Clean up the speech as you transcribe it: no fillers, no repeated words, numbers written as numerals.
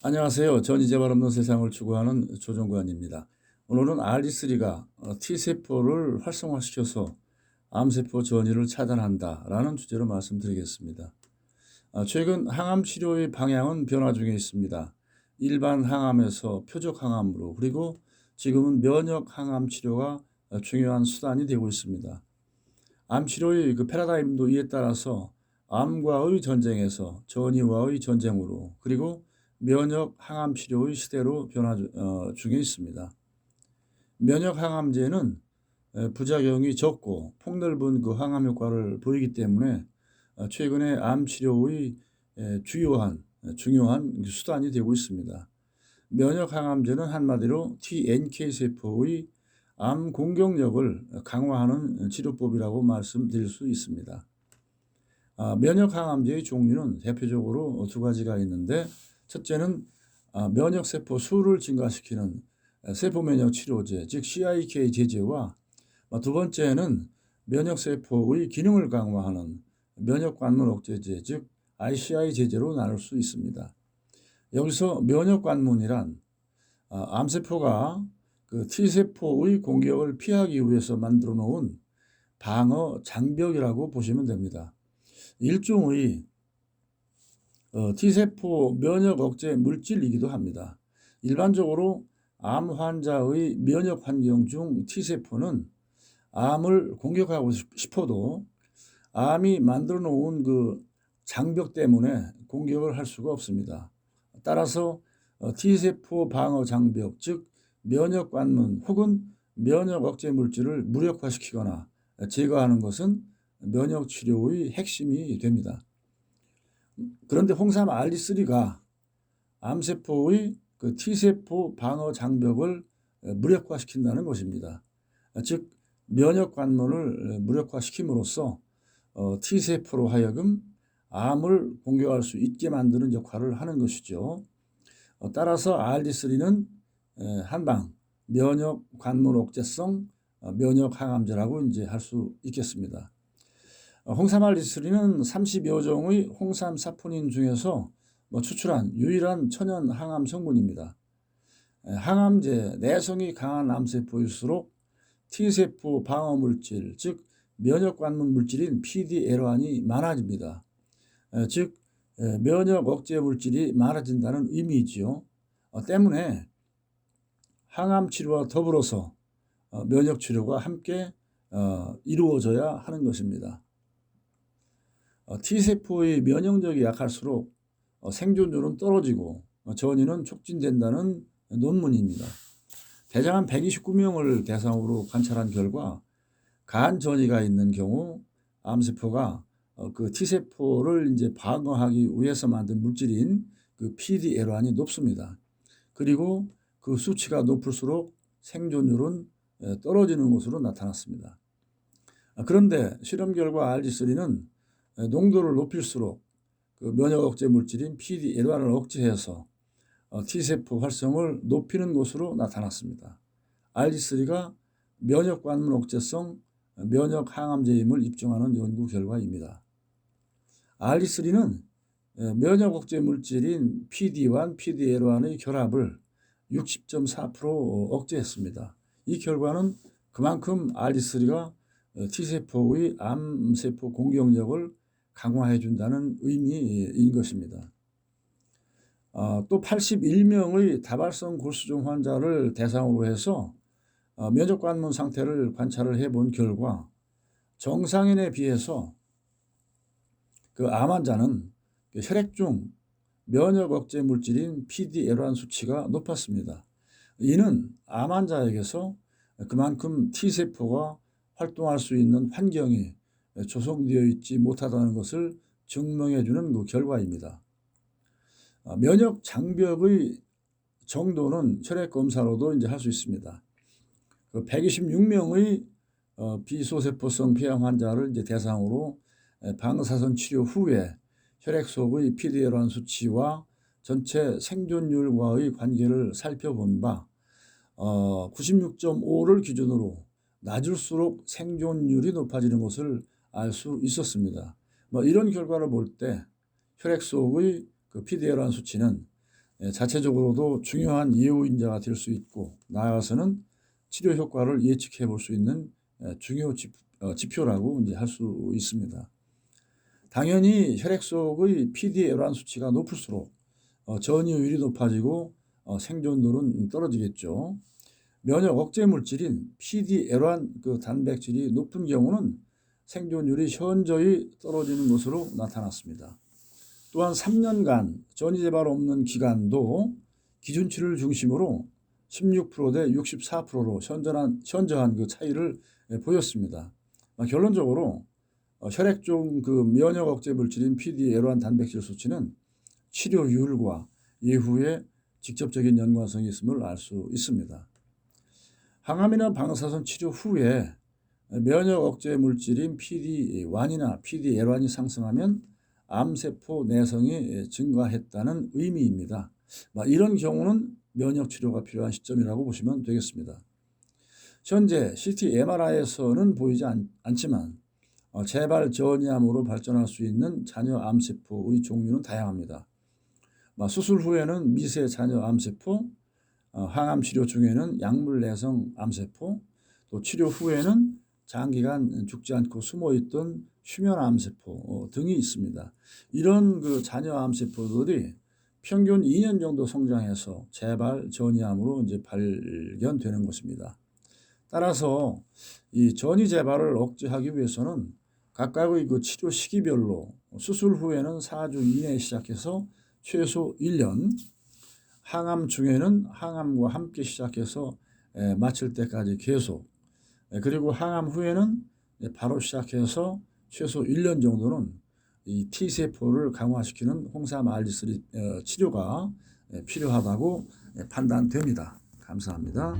안녕하세요. 전이재발 없는 세상을 추구하는 조정관입니다. 오늘은 RD3가 T세포를 활성화시켜서 암세포 전이를 차단한다라는 주제로 말씀드리겠습니다. 최근 항암 치료의 방향은 변화 중에 있습니다. 일반 항암에서 표적 항암으로, 그리고 지금은 면역 항암 치료가 중요한 수단이 되고 있습니다. 암 치료의 패러다임도 이에 따라서 암과의 전쟁에서 전이와의 전쟁으로, 그리고 면역 항암 치료의 시대로 변화 중에 있습니다. 면역 항암제는 부작용이 적고 폭넓은 항암 효과를 보이기 때문에 최근에 암 치료의 중요한 수단이 되고 있습니다. 면역 항암제는 한마디로 TNK 세포의 암 공격력을 강화하는 치료법이라고 말씀드릴 수 있습니다. 면역 항암제의 종류는 대표적으로 두 가지가 있는데, 첫째는 면역 세포 수를 증가시키는 세포 면역 치료제, 즉 CIK 제제와 두 번째는 면역 세포의 기능을 강화하는 면역 관문 억제제, 즉 ICI 제제로 나눌 수 있습니다. 여기서 면역 관문이란 암세포가 T세포의 공격을 피하기 위해서 만들어 놓은 방어 장벽이라고 보시면 됩니다. 일종의 T세포 면역 억제 물질이기도 합니다. 일반적으로 암 환자의 면역 환경 중 T세포는 암을 공격하고 싶어도 암이 만들어 놓은 장벽 때문에 공격을 할 수가 없습니다. 따라서 T세포 방어 장벽, 즉 면역 관문 혹은 면역 억제 물질을 무력화시키거나 제거하는 것은 면역 치료의 핵심이 됩니다. 그런데 홍삼 RD3가 암세포의 T세포 방어 장벽을 무력화시킨다는 것입니다. 즉 면역 관문을 무력화시킴으로써 T세포로 하여금 암을 공격할 수 있게 만드는 역할을 하는 것이죠. 따라서 RD3는 한방 면역 관문 억제성 면역 항암제라고 이제 할 수 있겠습니다. 홍삼 RD3는 30여 종의 홍삼 사포닌 중에서 추출한 유일한 천연 항암 성분입니다. 항암제, 내성이 강한 암세포일수록 T세포 방어 물질, 즉 면역 관문 물질인 PD-L1이 많아집니다. 즉 면역 억제 물질이 많아진다는 의미이지요. 때문에 항암 치료와 더불어서 면역 치료가 함께 이루어져야 하는 것입니다. T세포의 면역력이 약할수록 생존율은 떨어지고 전이는 촉진된다는 논문입니다. 대장암 129명을 대상으로 관찰한 결과 간 전이가 있는 경우 암세포가 T세포를 이제 방어하기 위해서 만든 물질인 PD-L1이 높습니다. 그리고 그 수치가 높을수록 생존율은 떨어지는 것으로 나타났습니다. 그런데 실험 결과 RD3는 농도를 높일수록 면역 억제 물질인 PD-L1을 억제해서 T세포 활성을 높이는 것으로 나타났습니다. RD3가 면역 관문 억제성 면역 항암제임을 입증하는 연구 결과입니다. RD3는 면역 억제 물질인 PD1, PD-L1의 결합을 60.4% 억제했습니다. 이 결과는 그만큼 RD3가 T세포의 암세포 공격력을 강화해 준다는 의미인 것입니다. 또 81명의 다발성 골수종 환자를 대상으로 해서 면역 관문 상태를 관찰을 해본 결과 정상인에 비해서 암 환자는 혈액 중 면역 억제 물질인 PD-L1 수치가 높았습니다. 이는 암 환자에게서 그만큼 T세포가 활동할 수 있는 환경이 조성되어 있지 못하다는 것을 증명해 주는 결과입니다. 면역 장벽의 정도는 혈액 검사로도 이제 할 수 있습니다. 126명의 비소세포성 폐암 환자를 이제 대상으로 방사선 치료 후에 혈액 속의 PD-L1 수치와 전체 생존율과의 관계를 살펴본 바 96.5를 기준으로 낮을수록 생존율이 높아지는 것을 알 수 있었습니다. 이런 결과를 볼 때 혈액 속의 PD-L1 수치는 자체적으로도 중요한 예후인자가 될 수 있고 나아가서는 치료 효과를 예측해 볼 수 있는 중요 지표라고 이제 할 수 있습니다. 당연히 혈액 속의 PDL1 수치가 높을수록 전이율이 높아지고 생존율은 떨어지겠죠. 면역 억제 물질인 PDL1 그 단백질이 높은 경우는 생존율이 현저히 떨어지는 것으로 나타났습니다. 또한 3년간 전이 재발 없는 기간도 기준치를 중심으로 16%대 64%로 현저한 그 차이를 보였습니다. 결론적으로 혈액 중 그 면역 억제 물질인 PDL1 단백질 수치는 치료율과 예후에 직접적인 연관성이 있음을 알 수 있습니다. 항암이나 방사선 치료 후에 면역 억제 물질인 PD-1이나 PD-L1이 상승하면 암세포 내성이 증가했다는 의미입니다. 이런 경우는 면역 치료가 필요한 시점이라고 보시면 되겠습니다. 현재 CT MRI에서는 보이지 않지만 재발 전이암으로 발전할 수 있는 자녀 암세포의 종류는 다양합니다. 수술 후에는 미세 자녀 암세포, 항암 치료 중에는 약물 내성 암세포, 또 치료 후에는 장기간 죽지 않고 숨어있던 휴면 암세포 등이 있습니다. 이런 그 자녀 암세포들이 평균 2년 정도 성장해서 재발 전이암으로 이제 발견되는 것입니다. 따라서 이 전이 재발을 억제하기 위해서는 각각의 그 치료 시기별로 수술 후에는 4주 이내에 시작해서 최소 1년, 항암 중에는 항암과 함께 시작해서 마칠 때까지 계속, 그리고 항암 후에는 바로 시작해서 최소 1년 정도는 이 T세포를 강화시키는 홍삼 알지3 치료가 필요하다고 판단됩니다. 감사합니다.